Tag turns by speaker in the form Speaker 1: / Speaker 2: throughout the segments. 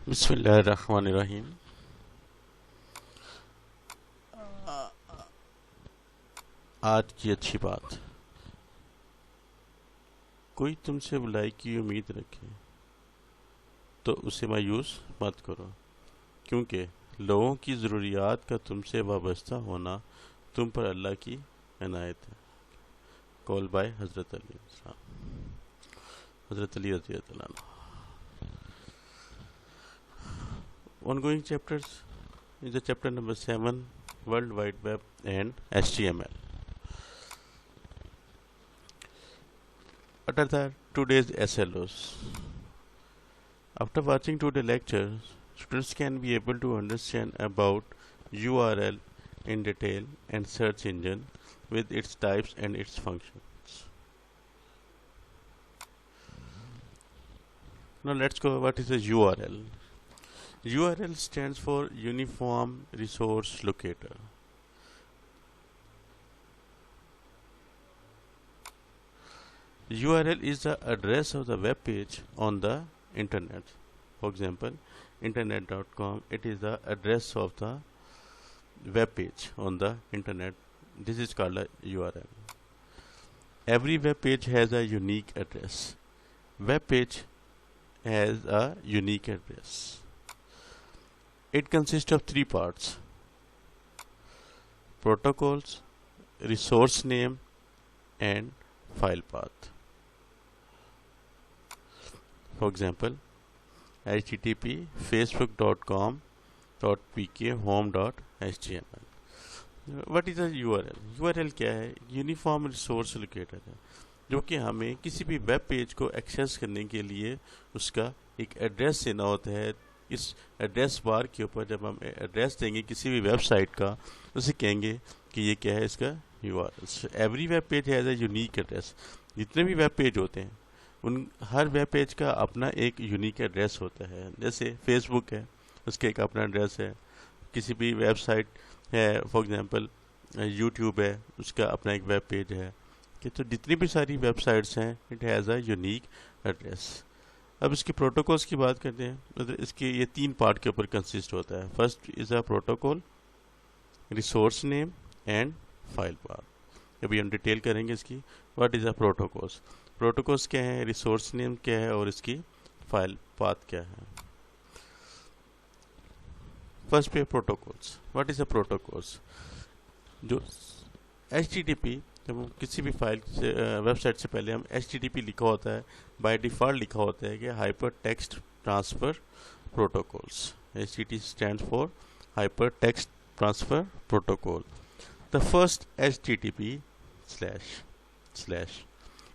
Speaker 1: बिस्मिल्लाहिर्रहमानिर्रहीम। आज की अच्छी बात, कोई तुमसे भलाई की उम्मीद रखे तो उसे मायूस मत करो, क्योंकि लोगों की ज़रूरियात का तुमसे वाबस्ता होना तुम पर अल्लाह की इनायत है। कॉल बाय हज़रत अली हज़रत अली रज़ी अल्लाह अन्हु। Ongoing chapters is the chapter number 7, World Wide Web and HTML. What are the today's SLOs? After watching today's lecture, students can be able to understand about URL in detail and search engine with its types and its functions. Now let's go. What is a URL? URL stands for Uniform Resource Locator. URL is the address of the web page on the internet. For example, internet.com, it is the address of the web page on the internet. This is called a URL. Every web page has a unique address. Web page has a unique address. It consists of three parts: protocols, resource name, and file path. For example, http facebook.com.pk home.html. What is a URL? URL क्या है? Uniform resource locator है, जो कि हमें किसी भी web page को access करने के लिए उसका एक एड्रेस देना होता है। इस एड्रेस बार के ऊपर जब हम एड्रेस देंगे किसी भी वेबसाइट का, उसे कहेंगे कि ये क्या है, इसका URL। Every web page has a unique address. जितने भी वेब पेज होते हैं उन हर वेब पेज का अपना एक यूनिक एड्रेस होता है। जैसे फेसबुक है, उसका एक अपना एड्रेस है। किसी भी वेबसाइट है, फॉर एग्जांपल यूट्यूब है, उसका अपना एक वेब पेज है कि तो जितनी भी सारी वेबसाइट्स हैं, it has a unique address. अब इसके प्रोटोकॉल्स की बात करते हैं। मतलब इसके ये तीन पार्ट के ऊपर कंसिस्ट होता है। First is a protocol, resource name and file path. अभी हम डिटेल करेंगे इसकी। What is a protocols? Protocols क्या है, रिसोर्स नेम क्या है और इसकी फाइल पाथ क्या है। फर्स्ट पे protocols. What is a protocols? जो HTTP, जब हम किसी भी फाइल से वेबसाइट से पहले हम HTTP लिखा होता है, बाय डिफ़ॉल्ट लिखा होता है कि hyper text transfer protocols. HTTP stands for hyper text transfer protocol. The first HTTP slash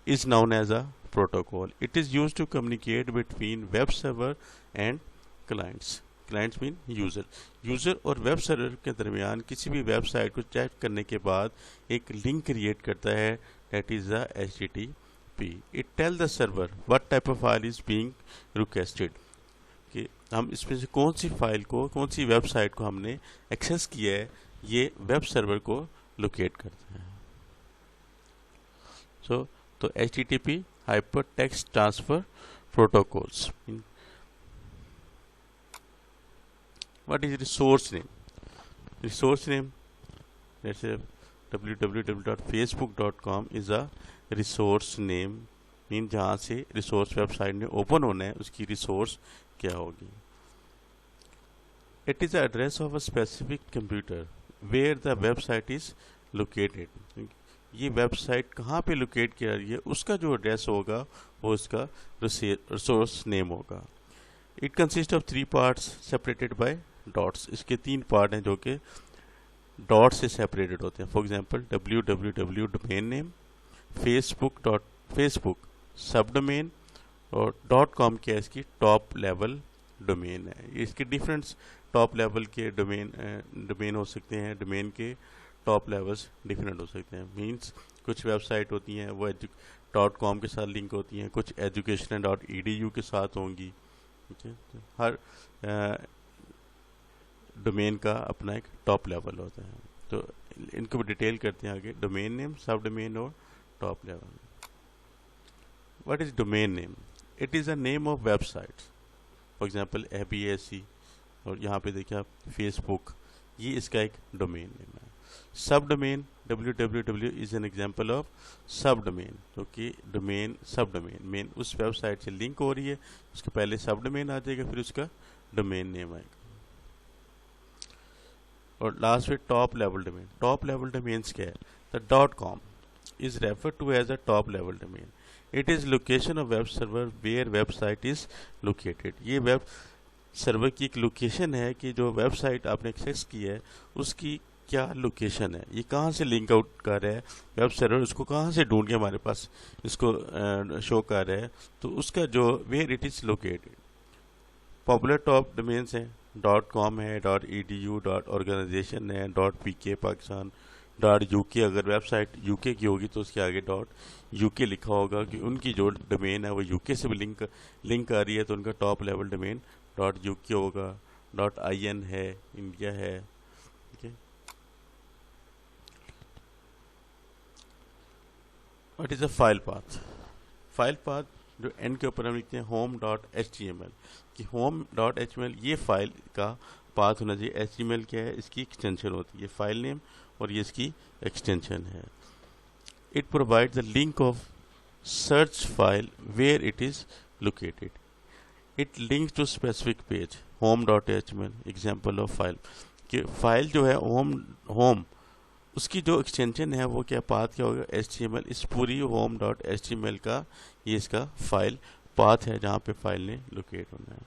Speaker 1: is known as a protocol. It is used to communicate between web server and clients. Clients mean user. User और web server के दरमियान किसी भी website को check करने के बाद एक लिंक क्रिएट करता है, that is the HTTP. It tells the server what type of file is being requested. कि हम इसमें से कौन सी फाइल को, कौन सी वेबसाइट को हमने एक्सेस किया है, ये वेब सर्वर को लोकेट करता है। तो HTTP hyper text transfer protocols. What is resource name? Resource name, जैसे www.facebook.com is a resource name, mean जहाँ से रिसोर्स वेबसाइट ने ओपन होना है उसकी रिसोर्स क्या होगी। It is the address of a specific computer where the website is located. ये वेबसाइट कहाँ पे लोकेट किया रही है, उसका जो एड्रेस होगा वो इसका रिसोर्स नेम होगा। It consist of three parts separated by dots. इसके तीन पार्ट हैं जो कि डॉट से सेपरेटेड होते हैं। For example www domain name, Facebook सब डोमेन और .com क्या है, इसकी टॉप लेवल डोमेन है। इसके डिफरेंट टॉप लेवल के डोमेन हो सकते हैं, डोमेन के टॉप लेवल्स डिफरेंट हो सकते हैं। मींस कुछ वेबसाइट होती हैं वो .com के साथ लिंक होती हैं, कुछ education.edu के साथ होंगी। ठीक है, हर डोमेन का अपना एक टॉप लेवल होता है। तो इनको भी डिटेल करते हैं आगे। डोमेन नेम, सब डोमेन और top level. What is domain name? It is a name of websites for example ABAC, और यहाँ पे देखिए आप फेसबुक, ये इसका एक डोमेन नेम है। सब domain www is an example of सब डोमेन, जो कि डोमेन सब डोमेन मेन उस वेबसाइट से लिंक हो रही है, उसके पहले सब डोमेन आ जाएगा, फिर उसका डोमेन नेम आएगा। और लास्ट में top level domain. Top level domains क्या है? The .com is referred to as a top level domain. It is location of web server where website is located. ये वेब सर्वर की एक location है कि जो वेबसाइट आपने एक्सेस की है उसकी क्या लोकेशन है, ये कहाँ से लिंक आउट कर रहा है वेब सर्वर, उसको कहाँ से ढूंढ के हमारे पास इसको शो कर रहा है, तो उसका जो where it is located. Popular top domains हैं .com है, .edu, .organization है, .pk पाकिस्तान, .uk। अगर वेबसाइट यूके की होगी तो उसके आगे .uk लिखा होगा कि उनकी जो डोमेन है वो यूके से भी लिंक आ रही है, तो उनका टॉप लेवल डोमेन .uk होगा। .in है, इंडिया है, ठीक है। What is a file path? File path जो एंड के ऊपर हम लिखते हैं home.html, कि home.html ये फाइल का पाथ होना चाहिए। HTML क्या है? इसकी एक्सटेंशन होती है, फाइल नेम, और ये इसकी एक्सटेंशन है। It provide the link of search file where it is located. It link to specific page home.html example of file, कि फाइल जो है होम उसकी जो एक्सटेंशन है वो क्या पाथ क्या होगा? HTML। इस पूरी home.html का ये इसका फाइल पाथ है जहाँ पे फाइल ने लोकेट होना है।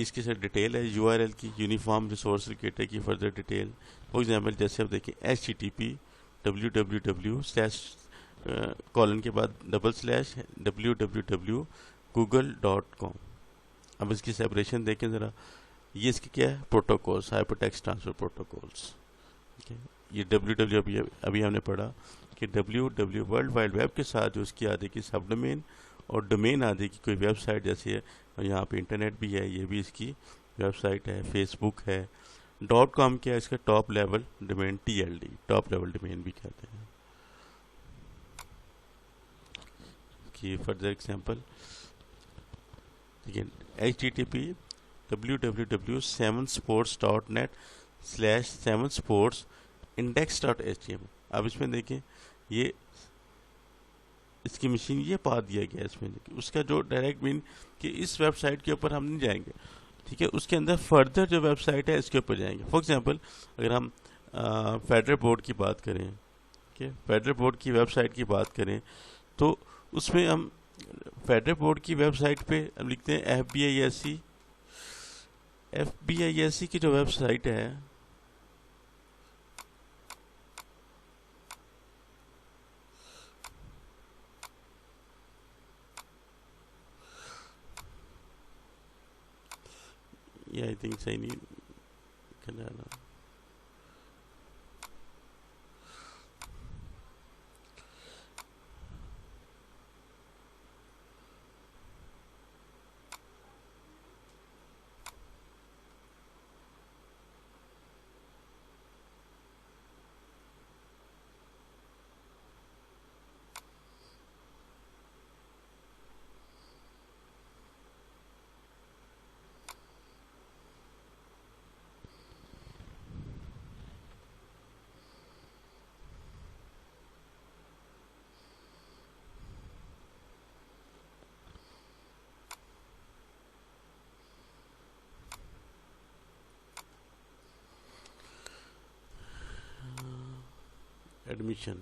Speaker 1: इसकी सर डिटेल है URL की, यूनिफॉर्म रिसोर्स लोकेटर की फर्दर डिटेल। फॉर एग्जांपल जैसे आप देखिए HTTP www/ कॉलन के बाद / www.google.com। अब इसकी सेपरेशन देखें ज़रा, ये इसके क्या है? प्रोटोकॉल्स, हाइपरटेक्स्ट ट्रांसफर प्रोटोकॉल्स, ठीक है। ये www अभी हमने पढ़ा कि www वर्ल्ड वाइड वेब के साथ जो उसकी आदि की सब डोमेन, और डोमेन आदि की कोई वेबसाइट जैसे है, और यहाँ पे इंटरनेट भी है, ये भी इसकी वेबसाइट है, फेसबुक है। .com क्या है? इसका top level domain, TLD top level domain भी कहते हैं। कि फर्दर एग्जांपल देखिए HTTP www.7sports.net/7sportsindex.html। अब इसमें देखें ये इसकी मशीन ये पा दिया गया इसमें, उसका जो डायरेक्ट मीन कि इस वेबसाइट के ऊपर हम नहीं जाएंगे, ठीक है, उसके अंदर फर्दर जो वेबसाइट है इसके ऊपर जाएंगे। फॉर एग्जांपल अगर हम फेडरल बोर्ड की बात करें, ठीक है, फेडरल बोर्ड की वेबसाइट की बात करें, तो उसमें हम फेडरल बोर्ड की वेबसाइट पे हम लिखते हैं FBI की जो वेबसाइट है, ये आई थिंक सही नहीं करना है ना। Admission,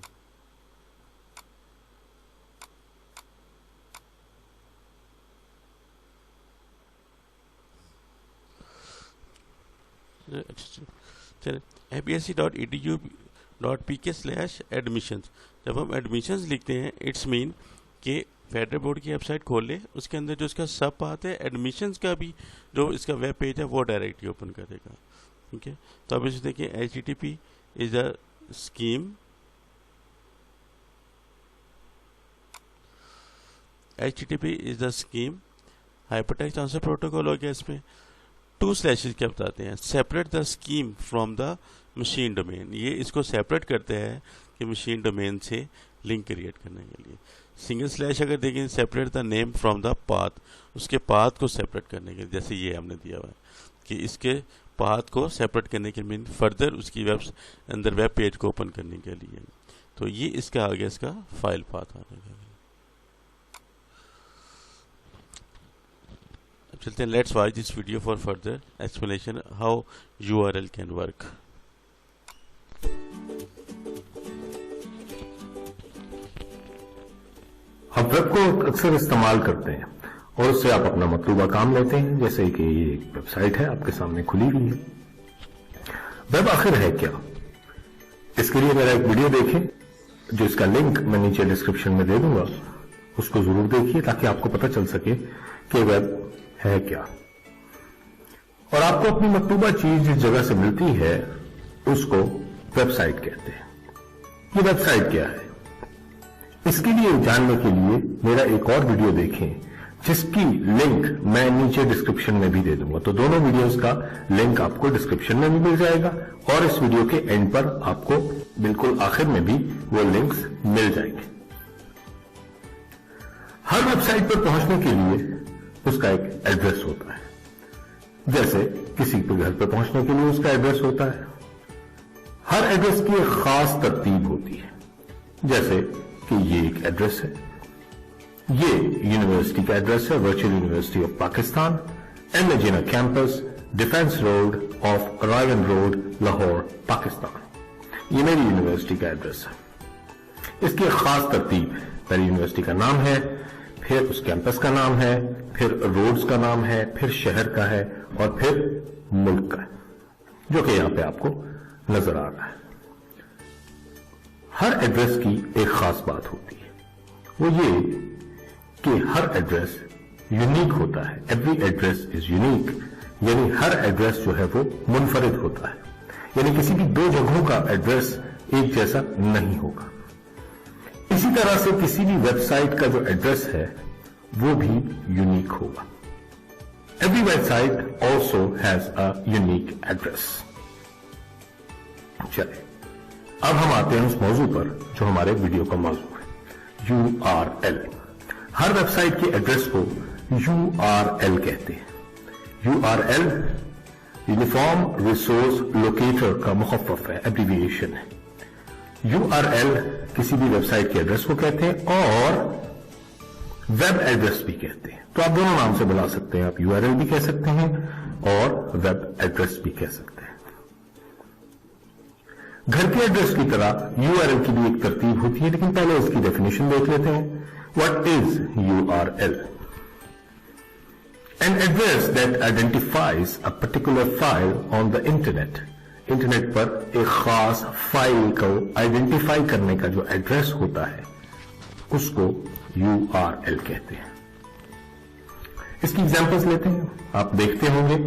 Speaker 1: absc.edu.pk/admissions। जब हम एडमिशन्स लिखते हैं इट्स मीन कि फेडरल बोर्ड की वेबसाइट खोल ले, उसके अंदर जो इसका सब पाथ है एडमिशन्स का भी जो इसका वेब पेज है वो डायरेक्टली ओपन करेगा, ठीक है। तो अब इसे देखिए HTTP is a scheme, HTTP is the scheme, hypertext transfer protocol हो गया। इसमें 2 स्लैशेस क्या बताते हैं? Separate the scheme from the machine domain, ये इसको सेपरेट करते हैं कि मशीन डोमेन से लिंक क्रिएट करने के लिए। सिंगल स्लैश अगर देखें separate the name from the path, उसके पाथ को सेपरेट करने के, जैसे ये हमने दिया हुआ है कि इसके पाथ को सेपरेट करने के मीन फर्दर उसकी अंदर वेब पेज को ओपन करने के लिए। तो ये इसका आगे इसका फाइल पाथ आने का। अब चलते हैं, let's watch this video for further explanation how URL can work.
Speaker 2: हम वेब को अक्सर इस्तेमाल करते हैं और उससे आप अपना मतलूबा काम लेते हैं, जैसे कि ये एक वेबसाइट है आपके सामने खुली हुई है। वेब आखिर है क्या? इसके लिए मेरा एक वीडियो देखें, जो इसका लिंक मैं नीचे डिस्क्रिप्शन में दे दूंगा, उसको जरूर देखिए ताकि आपको पता चल सके कि वेब है क्या। और आपको अपनी मतलूबा चीज जिस जगह से मिलती है उसको वेबसाइट कहते हैं। ये वेबसाइट क्या है, इसके लिए जानने के लिए मेरा एक और वीडियो देखें, जिसकी लिंक मैं नीचे डिस्क्रिप्शन में भी दे दूंगा। तो दोनों वीडियोस का लिंक आपको डिस्क्रिप्शन में भी मिल जाएगा और इस वीडियो के एंड पर आपको बिल्कुल आखिर में भी वो लिंक्स मिल जाएंगे। हर वेबसाइट पर पहुंचने के लिए उसका एक एड्रेस होता है, जैसे किसी के घर पर पहुंचने के लिए उसका एड्रेस होता है। हर एड्रेस की एक खास तरतीब होती है, जैसे कि ये एक एड्रेस है, ये यूनिवर्सिटी का एड्रेस है, virtual university of Pakistan, M A Jinnah campus, defence road off Raiwind road, Lahore, Pakistan. ये मेरी यूनिवर्सिटी का एड्रेस है। इसकी एक खास तरतीब है, पहले यूनिवर्सिटी का नाम है, फिर उस कैंपस का नाम है, फिर रोड्स का नाम है, फिर शहर का है और फिर मुल्क का है, जो कि यहां पे आपको नजर आ रहा है। हर एड्रेस की एक खास बात होती है, वो ये कि हर एड्रेस यूनिक होता है। एवरी एड्रेस इज यूनिक, यानी हर एड्रेस जो है वो मुनफरिद होता है, यानी किसी भी दो जगहों का एड्रेस एक जैसा नहीं होगा। इसी तरह से किसी भी वेबसाइट का जो एड्रेस है वो भी यूनिक होगा। Every website also has a unique address. चलिए अब हम आते हैं उस मौजू पर जो हमारे वीडियो का मौजू है, URL। हर वेबसाइट के एड्रेस को URL कहते हैं। URL यूनिफॉर्म रिसोर्स लोकेटर का मुखफ़्फ़फ़ है, एब्रीविएशन है। URL किसी भी वेबसाइट के एड्रेस को कहते हैं और वेब एड्रेस भी कहते हैं। तो आप दोनों नाम से बुला सकते हैं, आप URL भी कह सकते हैं और वेब एड्रेस भी कह सकते हैं। घर के एड्रेस की तरह URL की भी एक तरतीब होती है, लेकिन पहले इसकी डेफिनेशन देख लेते हैं। What is URL? An address that identifies a particular file on the internet. Internet पर एक खास फाइल को आइडेंटिफाई करने का जो एड्रेस होता है उसको URL कहते हैं। इसकी एग्जांपल्स लेते हैं, आप देखते होंगे,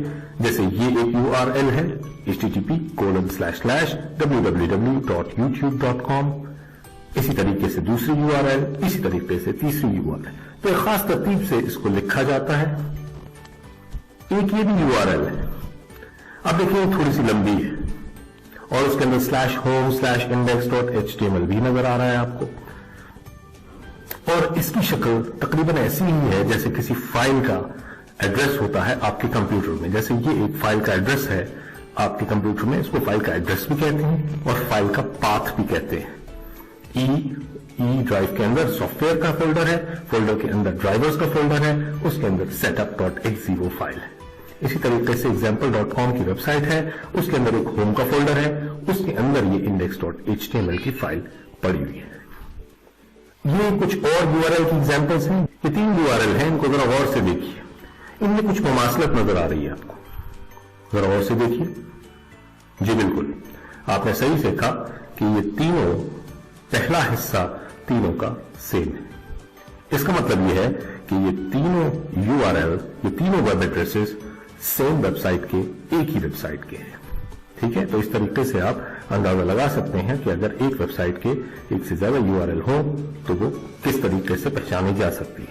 Speaker 2: जैसे ये एक URL है, http://www.youtube.com। इसी तरीके से दूसरी URL, इसी तरीके से तीसरी URL। तो एक खास तरतीब से इसको लिखा जाता है। एक ये भी URL है, अब देखिए थोड़ी सी लंबी है और उसके अंदर /home/index.html भी नजर आ रहा है आपको, और इसकी शक्ल तकरीबन ऐसी ही है जैसे किसी फाइल का एड्रेस होता है आपके कंप्यूटर में। जैसे ये एक फाइल का एड्रेस है आपके कंप्यूटर में, इसको फाइल का एड्रेस भी कहते हैं और फाइल का पाथ भी कहते हैं। ई ड्राइव के अंदर सॉफ्टवेयर का फोल्डर है, फोल्डर के अंदर ड्राइवर्स का फोल्डर है, उसके अंदर setup.x0 फाइल है। इसी तरीके से example.com की वेबसाइट है, उसके अंदर एक होम का फोल्डर है, उसके अंदर ये index.html की फाइल पड़ी हुई है। ये कुछ और URL की एग्जांपल्स हैं। ये 3 URL हैं, इनको जरा गौर से देखिए, इनमें कुछ मुमासलत नजर आ रही है आपको, जरा गौर से देखिए। जी बिल्कुल, आपने सही देखा कि ये तीनों, पहला हिस्सा तीनों का सेम है। इसका मतलब यह है कि ये तीनों URL, ये तीनों वेब एड्रेसेस सेम वेबसाइट के, एक ही वेबसाइट के हैं। ठीक है, तो इस तरीके से आप अंदाजा लगा सकते हैं कि अगर एक वेबसाइट के एक से ज्यादा URL हो तो वो किस तरीके से पहचानी जा सकती है।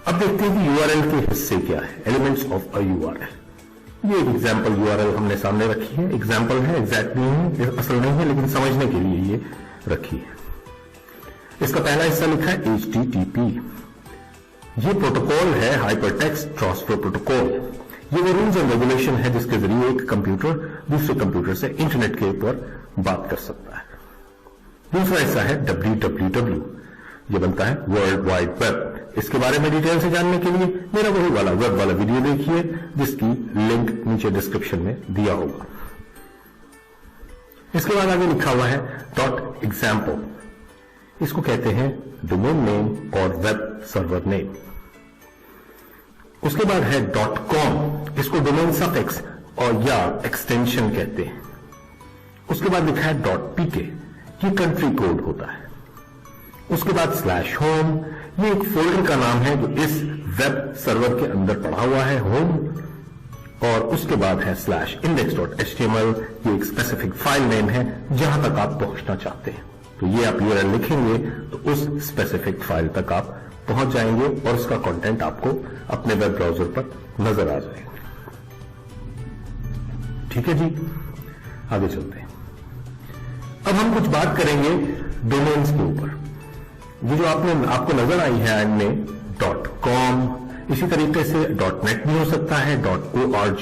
Speaker 2: अब देखते हैं कि URL के हिस्से क्या है, एलिमेंट्स ऑफ अ URL। ये एक एग्जाम्पल URL हमने सामने रखी है, एग्जाम्पल है, एग्जैक्ट नहीं है, असल नहीं है, लेकिन समझने के लिए ये रखी है। इसका पहला हिस्सा लिखा है HTTP। ये प्रोटोकॉल है हाइपर टेक्स्ट ट्रांसफर प्रोटोकॉल। ये वो रूल्स एंड रेगुलेशन है जिसके जरिए एक कंप्यूटर दूसरे कंप्यूटर से इंटरनेट के ऊपर बात कर सकता है। दूसरा हिस्सा है www। ये बनता है वर्ल्ड वाइड वेब। इसके बारे में डिटेल से जानने के लिए मेरा वही वाला वेब वाला वीडियो देखिए जिसकी लिंक नीचे डिस्क्रिप्शन में दिया होगा। इसके बाद आगे लिखा हुआ है .example। इसको कहते हैं डोमेन नेम और वेब सर्वर नेम। उसके बाद है .com। इसको डोमेन सफिक्स और या एक्सटेंशन कहते हैं। उसके बाद लिखा है .pk। ये कंट्री कोड होता है। उसके बाद /home। ये एक फोल्डर का नाम है जो इस वेब सर्वर के अंदर पड़ा हुआ है, होम। और उसके बाद है /index.html। ये एक स्पेसिफिक फाइल नेम है जहां तक आप पहुंचना चाहते हैं। तो ये आप URL लिखेंगे तो उस स्पेसिफिक फाइल तक आप पहुंच जाएंगे और उसका कंटेंट आपको अपने वेब ब्राउजर पर नजर आ जाएगा। ठीक है जी, आगे चलते हैं। अब हम कुछ बात करेंगे डोमेन्स के ऊपर। ये जो आपको नजर आई है एंड में .com, इसी तरीके से .net भी हो सकता है, .org,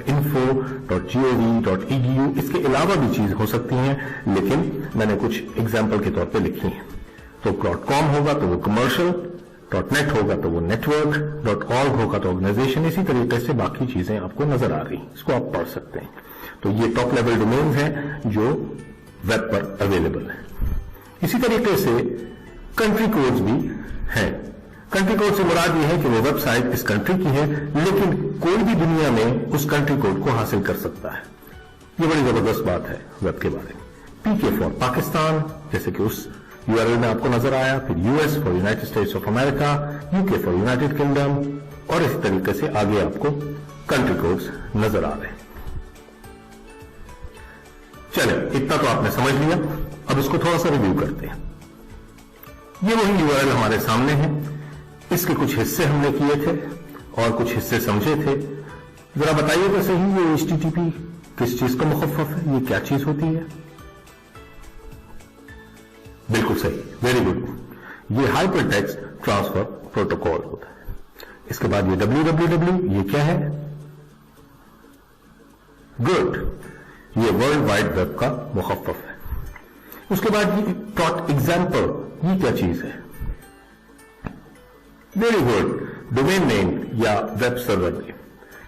Speaker 2: .info, .gov, .edu। इसके अलावा भी चीज हो सकती हैं, लेकिन मैंने कुछ एग्जाम्पल के तौर पे लिखी हैं। तो .com होगा तो वो कमर्शियल, .net होगा तो वो नेटवर्क, .org होगा तो ऑर्गेनाइजेशन। इसी तरीके से बाकी चीजें आपको नजर आ रही, इसको आप पढ़ सकते हैं। तो ये टॉप लेवल डोमेन्स हैं जो वेब पर अवेलेबल है। इसी तरीके से कंट्री कोड्स भी हैं। कंट्री कोड से मुराद ये है कि वो वेबसाइट इस कंट्री की है, लेकिन कोई भी दुनिया में उस कंट्री कोड को हासिल कर सकता है। ये बड़ी जबरदस्त बात है वेब के बारे में। PK फॉर पाकिस्तान, जैसे कि उस URL में आपको नजर आया। फिर US for United states of America, UK for United kingdom, और इस तरीके से आगे आपको कंट्री कोड्स नजर आ रहे हैं। चलिए, इतना तो आपने समझ लिया। अब इसको थोड़ा सा रिव्यू करते हैं। ये वही URL हमारे सामने है। इसके कुछ हिस्से हमने किए थे और कुछ हिस्से समझे थे। जरा बताइए तो सही, ये HTTP किस चीज का मुखफ़फ़ है? ये क्या चीज होती है? बिल्कुल सही, वेरी गुड। ये हाइपर टेक्स्ट ट्रांसफर प्रोटोकॉल होता है। इसके बाद ये www, ये क्या है? गुड, ये वर्ल्ड वाइड वेब का मुखफ़फ़ है। उसके बाद ये .example, ये क्या चीज है? वेरी गुड, डोमेन नेम या वेब सर्वर नेम।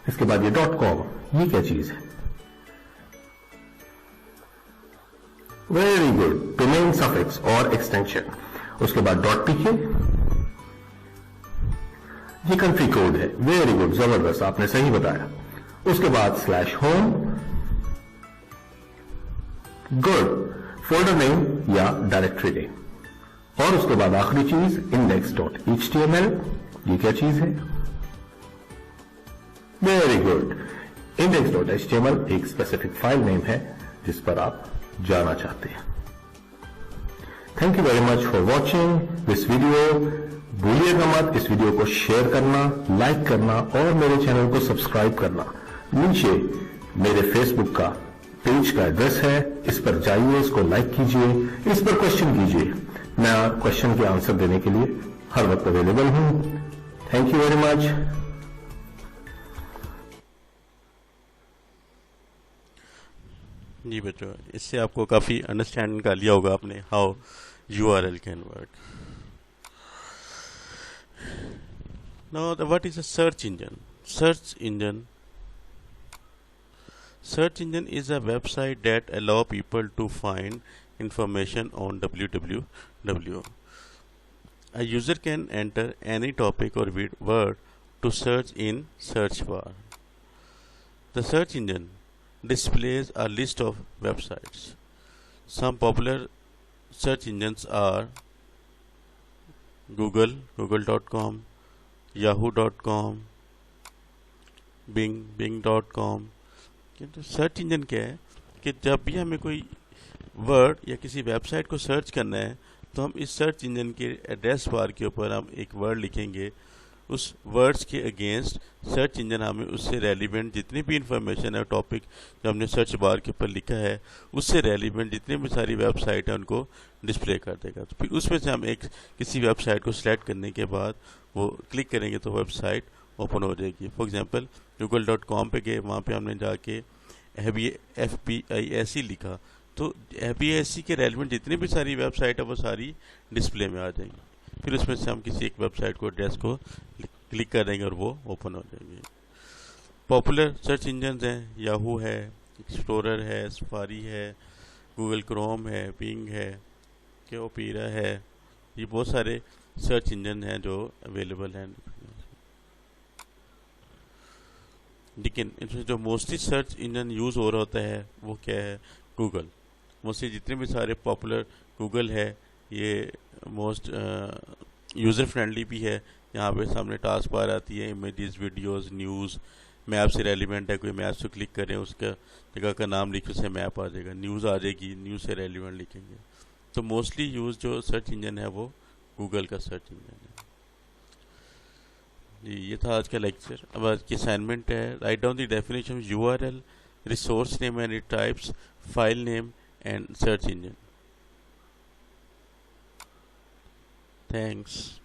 Speaker 2: इसके बाद ये .com, ये क्या चीज है? वेरी गुड, डोमेन सफिक्स और एक्सटेंशन। उसके बाद .pk, ये कंट्री कोड है। वेरी गुड, जबरदस्त, आपने सही बताया। उसके बाद /home, गुड, फोल्डर नेम या डायरेक्टरी नेम। और उसके बाद आखिरी चीज index.html, ये क्या चीज है? वेरी गुड, index.html एक स्पेसिफिक फाइल नेम है जिस पर आप जाना चाहते हैं। Thank you very much for watching this video. भूलिएगा मत इस वीडियो को शेयर करना, लाइक करना और मेरे चैनल को सब्सक्राइब करना। नीचे मेरे फेसबुक का पेज का एड्रेस है, इस पर जाइए, इसको लाइक कीजिए, इस पर क्वेश्चन कीजिए। मैं क्वेश्चन के आंसर देने के लिए हर वक्त अवेलेबल हूं। Thank you very much.
Speaker 1: जी बच्चों, इससे आपको काफ़ी अंडरस्टैंड कर लिया होगा आपने how URL can work. Now what is a search engine? Search engine is a website that allow people to find information on www. A user can enter any topic or word to search in search bar. The search engine displays a list of websites. Some popular search engines are Google, google.com, yahoo.com, Bing, bing.com। तो search engine क्या है कि जब भी हमें कोई word या किसी वेबसाइट को सर्च करना है तो हम इस सर्च इंजन के एड्रेस बार के ऊपर हम एक वर्ड लिखेंगे, उस वर्ड्स के अगेंस्ट सर्च इंजन हमें उससे रेलिवेंट जितनी भी इंफॉर्मेशन है, टॉपिक जो हमने सर्च बार के ऊपर लिखा है, उससे रेलिवेंट जितनी भी सारी वेबसाइट है उनको डिस्प्ले कर देगा। तो फिर उसमें से हम एक किसी वेबसाइट को सिलेक्ट करने के बाद वो क्लिक करेंगे तो वेबसाइट ओपन हो जाएगी। फॉर एग्जांपल google.com पे गए, वहाँ पे हमने जाके FBISE लिखा, तो FBISE के रेलिवेंट जितनी भी सारी वेबसाइट है वो सारी डिस्प्ले में आ जाएंगी। फिर उसमें से हम किसी एक वेबसाइट को एड्रेस को क्लिक कर देंगे और वो ओपन हो जाएंगे। पॉपुलर सर्च इंजन हैं, याहू है, एक्सप्लोरर है, सफारी है, गूगल क्रोम है, बिंग है, ओपेरा है। ये बहुत सारे सर्च इंजन हैं जो अवेलेबल हैं। लेकिन इसमें जो मोस्टली सर्च इंजन यूज़ हो रहा होता है वो क्या है? गूगल। मोस्टली जितने भी सारे पॉपुलर गूगल है, ये मोस्ट यूज़र फ्रेंडली भी है। यहाँ पे सामने टास्क बार आती है, इमेजेस, वीडियोस, न्यूज़, मैप से रेलिवेंट है, कोई मैप से क्लिक करें, उसका जगह का नाम लिखे, उसे मैप आ जाएगा, न्यूज़ आ जाएगी, न्यूज़ से रेलिवेंट लिखेंगे। तो मोस्टली यूज़ जो सर्च इंजन है वो गूगल का सर्च इंजन है। जी, ये था आज का लेक्चर। अब आज की असाइनमेंट है, write down the definition URL, resource name and it types, file name and search engine. Thanks.